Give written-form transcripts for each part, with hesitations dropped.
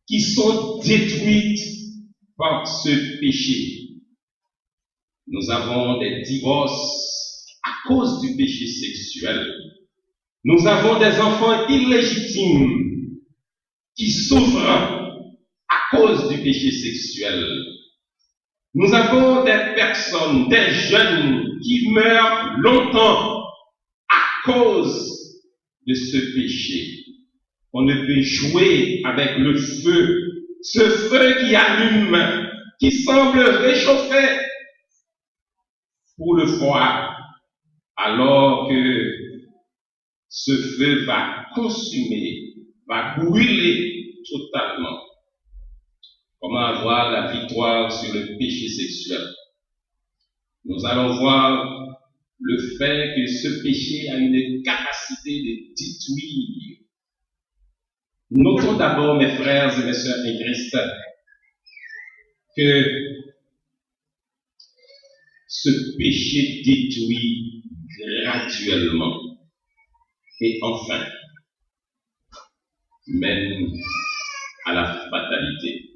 qui sont détruites par ce péché. Nous avons des divorces à cause du péché sexuel. Nous avons des enfants illégitimes qui souffrent à cause du péché sexuel. Nous avons des personnes, des jeunes qui meurent longtemps à cause de ce péché. On ne peut jouer avec le feu, ce feu qui allume, qui semble réchauffer pour le froid, alors que ce feu va consumer, va brûler totalement. Comment avoir la victoire sur le péché sexuel? Nous allons voir le fait que ce péché a une capacité de détruire. Notons d'abord, mes frères et mes sœurs en Christ, que ce péché détruit graduellement et enfin mène à la fatalité.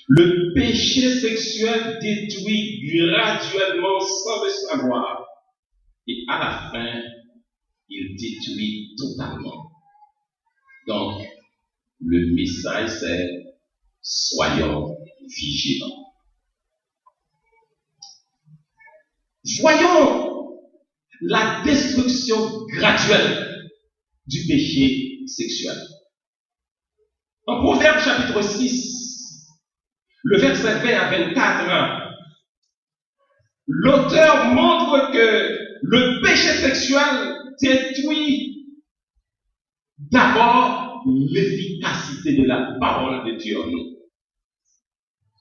Le péché sexuel détruit graduellement sans le savoir et à la fin, il détruit totalement. Donc, le message c'est soyons vigilants. Voyons la destruction graduelle du péché sexuel. En Proverbe chapitre 6, le verset 20 à 24, l'auteur montre que le péché sexuel détruit d'abord l'efficacité de la parole de Dieu en nous.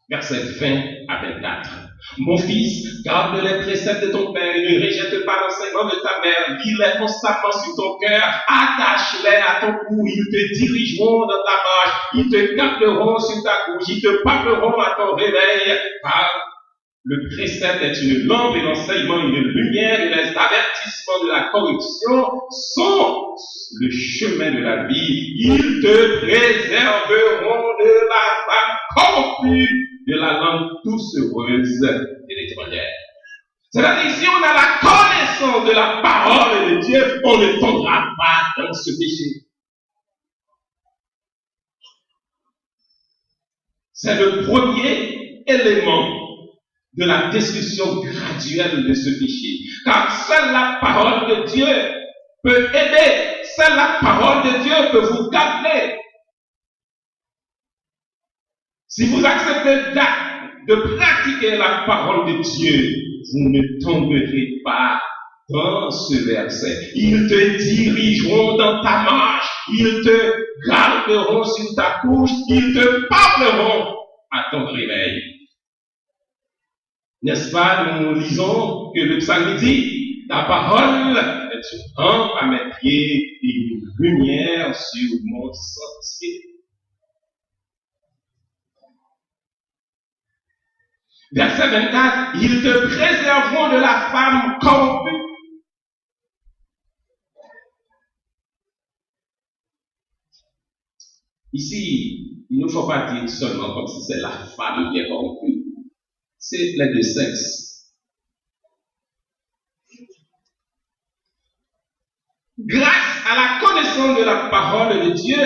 Verset 20 à 24. Mon fils, garde les préceptes de ton père et ne rejette pas l'enseignement de ta mère. Lis-les constamment sur ton cœur, attache-les à ton cou. Ils te dirigeront dans ta marche, ils te garderont sur ta couche, ils te parleront à ton réveil. Car le précepte est une lampe et l'enseignement une lumière et les avertissements de la corruption sont le chemin de la vie. Ils te préserveront de la femme corrompue, de la langue doucereuse de l'étrangère. C'est-à-dire, si on a la connaissance de la parole de Dieu, on ne tombera pas dans ce péché. C'est le premier élément de la destruction graduelle de ce péché. Car seule la parole de Dieu peut aider, seule la parole de Dieu peut vous garder. Si vous acceptez de pratiquer la parole de Dieu, vous ne tomberez pas dans ce verset. Ils te dirigeront dans ta marche, ils te garderont sur ta couche, ils te parleront à ton réveil. N'est-ce pas, nous lisons que le psalme dit, ta parole est une lampe à mes pieds et une lumière sur mon sentier. Verset 24, ils te préserveront de la femme corrompue. Ici, il ne faut pas dire seulement comme si c'est la femme qui est corrompue. C'est les deux sexes. Grâce à la connaissance de la parole de Dieu,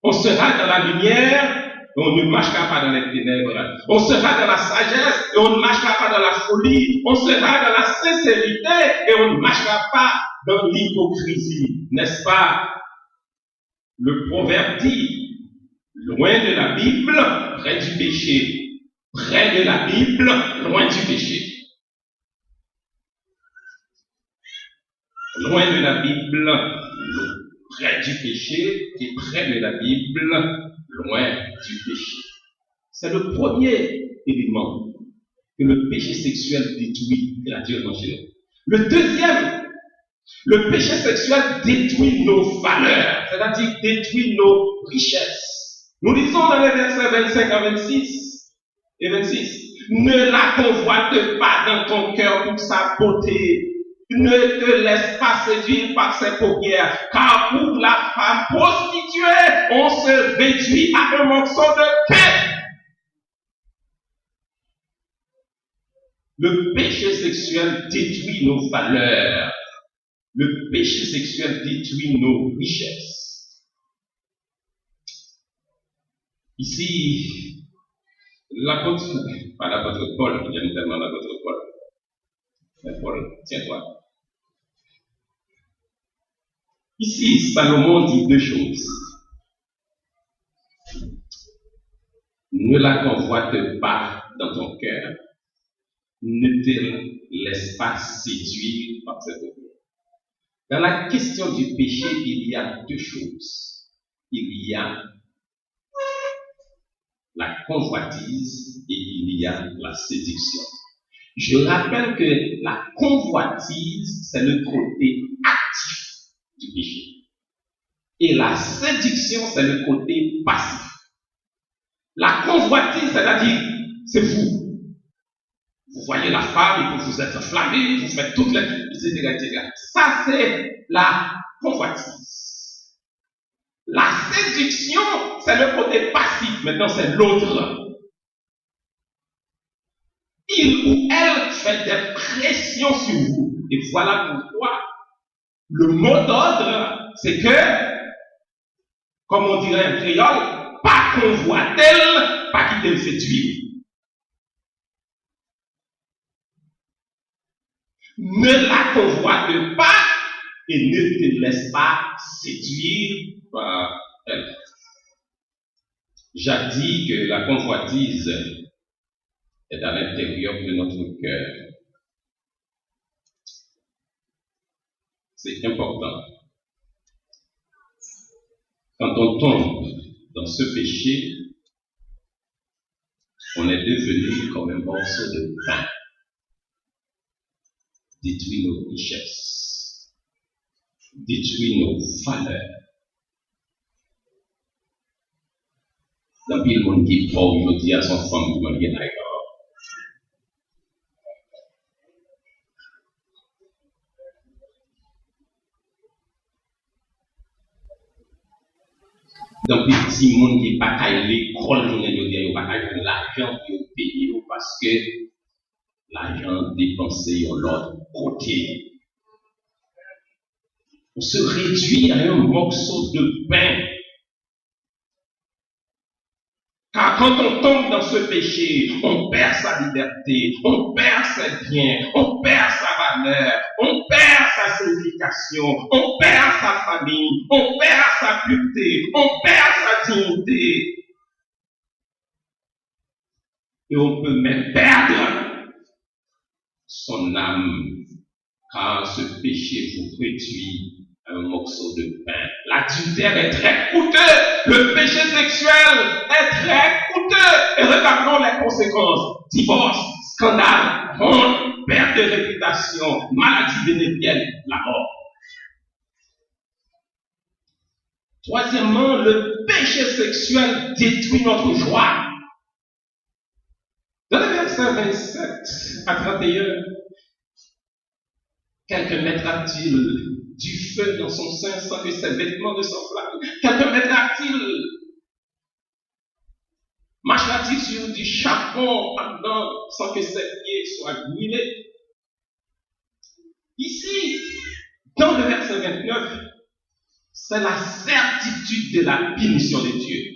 on sera dans la lumière et on ne marchera pas dans les ténèbres. On sera dans la sagesse et on ne marchera pas dans la folie. On sera dans la sincérité et on ne marchera pas dans l'hypocrisie. N'est-ce pas? Le proverbe dit, loin de la Bible, près du péché. Près de la Bible, loin du péché. Loin de la Bible, près du péché, et près de la Bible, loin du péché. C'est le premier élément que le péché sexuel détruit graduellement chez nous. Le deuxième, le péché sexuel détruit nos valeurs, c'est-à-dire détruit nos richesses. Nous lisons dans les versets 25 à 26 et 26, ne la convoite pas dans ton cœur pour sa beauté. Ne te laisse pas séduire par ses paupières, car pour la femme prostituée, on se réduit à un morceau de pain. Le péché sexuel détruit nos valeurs. Le péché sexuel détruit nos richesses. Ici, l'apôtre Paul, j'aime tellement l'apôtre Paul. Mais Paul, tiens-toi. Ici, Salomon dit deux choses. Ne la convoite pas dans ton cœur. Ne te laisse pas séduire par cette opinion. Dans la question du péché, il y a deux choses. Il y a la convoitise et il y a la séduction. Je rappelle que la convoitise, c'est le côté actif du péché. Et la séduction, c'est le côté passif. La convoitise, c'est-à-dire, c'est vous. Vous voyez la femme et que vous êtes enflammé, vous faites toutes les... etc. Ça, c'est la convoitise. La séduction, c'est le côté passif. Maintenant, c'est l'autre. Il ou elle fait des pressions sur vous. Et voilà pourquoi le mot d'ordre, c'est que, comme on dirait en créole, pas convoite-t-elle, pas quitter le séduire. Ne la convoite pas et ne te laisse pas séduire par elle. J'ai dit que la convoitise est à l'intérieur de notre cœur. C'est important. Quand on tombe dans ce péché, on est devenu comme un morceau de pain. Détruit nos richesses, détruit nos valeurs. Dans le monde qui est pauvre, je dis à son femme, vous m'avez d'accord. Dans le petit monde qui n'est pas à l'école, je dis, il n'y a pas l'argent pour payer parce que l'argent dépensé de l'autre côté. On se réduit à un morceau de pain. Car quand on tombe dans ce péché, on perd sa liberté, on perd ses biens, on perd sa valeur, on perd sa signification, on perd sa famille, on perd sa pureté, on perd sa dignité. Et on peut même perdre son âme, car ce péché vous réduit à un morceau de pain. L'adultère est très coûteux, le péché sexuel est très coûteux. Et regardons les conséquences. Divorce, scandale, honte, perte de réputation, maladie vénénienne, la mort. Troisièmement, le péché sexuel détruit notre joie. Dans le verset 27 à 31, quelqu'un mettra-t-il du feu dans son sein sans que ses vêtements ne s'enflamment? Quelqu'un mettra-t-il, marchera-t-il sur du charbon ardent sans que ses pieds soient brûlés? Ici, dans le verset 29, c'est la certitude de la punition de Dieu.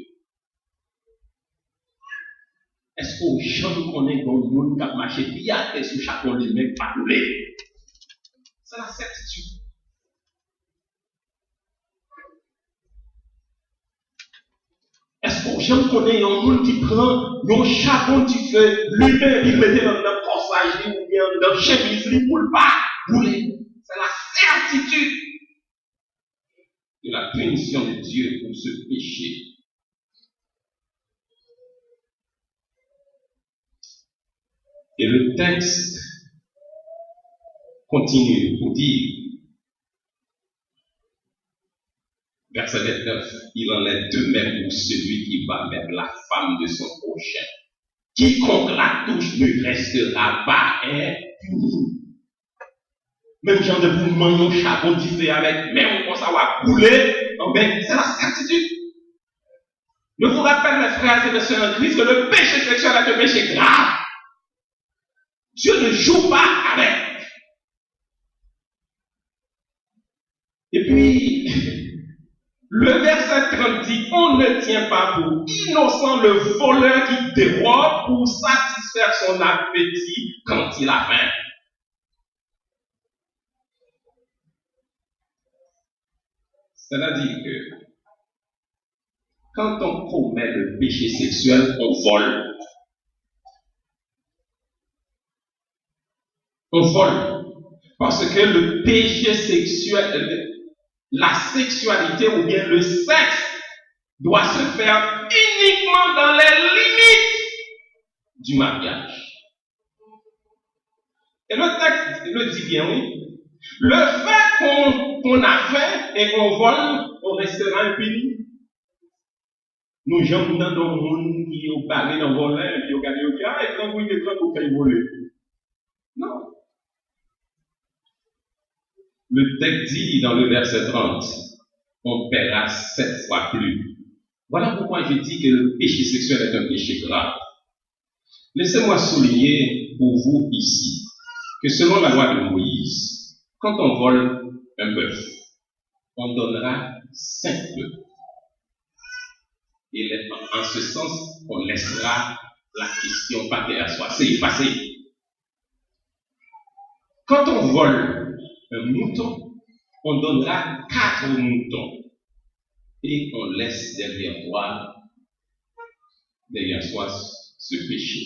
Est-ce qu'aux gens qu'on est dans le monde qui a marché bien et sous charbon les mecs pas brûlés? C'est la certitude. Est-ce qu'on j'aime connaître un monde qui prend un charbon du feu, lui-même, il mettait dans le corsage, ou bien dans la chemise, il ne roule pas, rouler. C'est la certitude de la punition de Dieu pour ce péché. Et le texte continue pour dire, verset 29, il en est de même pour celui qui va vers la femme de son prochain. Quiconque la touche ne restera pas impuni. Même genre de mouvement, un charbon du feu avec, même on pense avoir couler, c'est la certitude. Je vous rappelle, mes frères et mes sœurs en Christ, que le péché sexuel est un péché grave. Dieu ne joue pas avec. Et puis, le verset 30 dit, on ne tient pas pour innocent le voleur qui dérobe pour satisfaire son appétit quand il a faim. C'est-à-dire que quand on commet le péché sexuel, on vole. On vole. Parce que le péché sexuel, la sexualité ou bien le sexe doit se faire uniquement dans les limites du mariage. Et le texte le dit bien, oui. Le fait qu'on a faim et qu'on vole, on restera impuni. Nous, gens, dans le monde qui ont parlé dans le volet, qui ont gagné au cas, et quand vous êtes pour faire voler. Non. Le texte dit dans le verset 30, on paiera 7 fois plus. Voilà pourquoi je dis que le péché sexuel est un péché grave. Laissez-moi souligner pour vous ici que selon la loi de Moïse, quand on vole un bœuf, on donnera 5 bœufs. Et en ce sens, on laissera la question pater soit c'est effacé. Quand on vole un mouton, on donnera 4 moutons. Et on laisse derrière soi ce péché.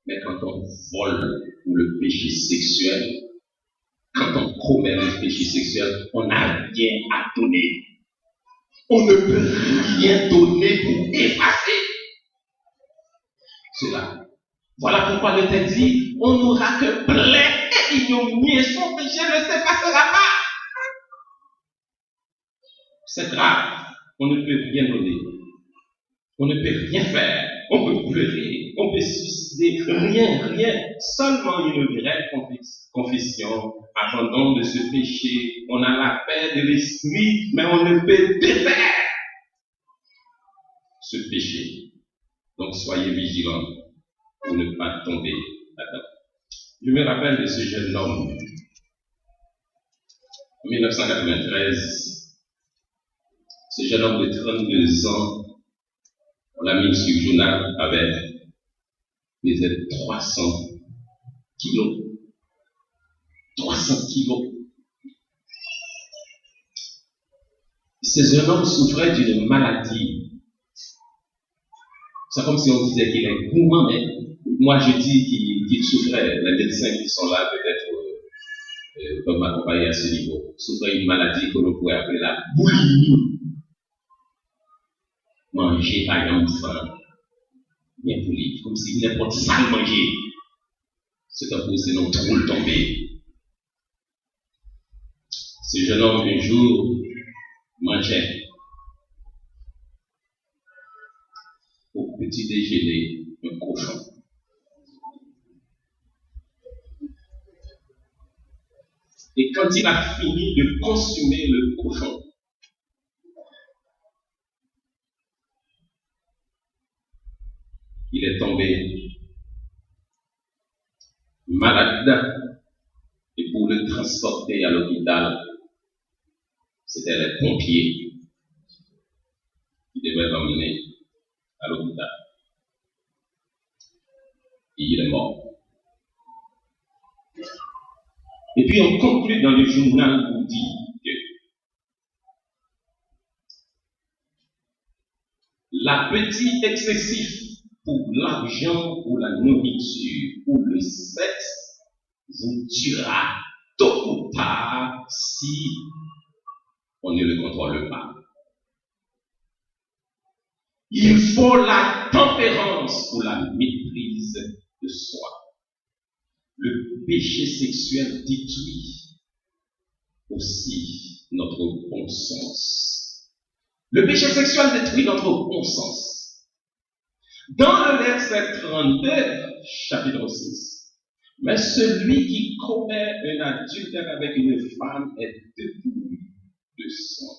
Mais quand on vole pour le péché sexuel, quand on commet le péché sexuel, on n'a rien à donner. On ne peut rien donner pour effacer cela. Voilà pourquoi le texte dit, on n'aura que plaie et ignominie et son péché ne s'effacera pas. C'est grave. On ne peut rien donner. On ne peut rien faire. On peut pleurer. On peut suicider. Rien. Seulement une vraie confession. Abandon de ce péché. On a la paix de l'esprit, mais on ne peut défaire ce péché. Donc soyez vigilants pour ne pas tomber là-dedans. Je me rappelle de ce jeune homme en 1993. Ce jeune homme de 32 ans, on l'a mis sur le journal avec pesait 300 kilos. 300 kilos. Ce jeune homme souffrait d'une maladie. C'est comme si on disait qu'il est gourmand, mais moi je dis qu'il souffrait. Les médecins qui sont là peut-être peuvent m'accompagner à ce niveau. Souffrait d'une maladie que l'on pourrait appeler la boulimie. Manger par exemple faim, bien voulu, comme si n'importe ça le manger. C'est un peu sinon trop le tomber. Ce jeune homme un jour mangeait au petit déjeuner un cochon. Et quand il a fini de consommer le cochon, il est tombé malade et pour le transporter à l'hôpital, c'était les pompiers qui devaient l'emmener à l'hôpital. Et il est mort. Et puis on conclut dans le journal pour dire que l'appétit excessif pour l'argent, pour la nourriture, pour le sexe, vous tuera tôt ou tard si on ne le contrôle pas. Il faut la tempérance pour la maîtrise de soi. Le péché sexuel détruit aussi notre bon sens. Le péché sexuel détruit notre bon sens. Dans le verset 32, chapitre 6, mais celui qui commet un adultère avec une femme est dépouillé de son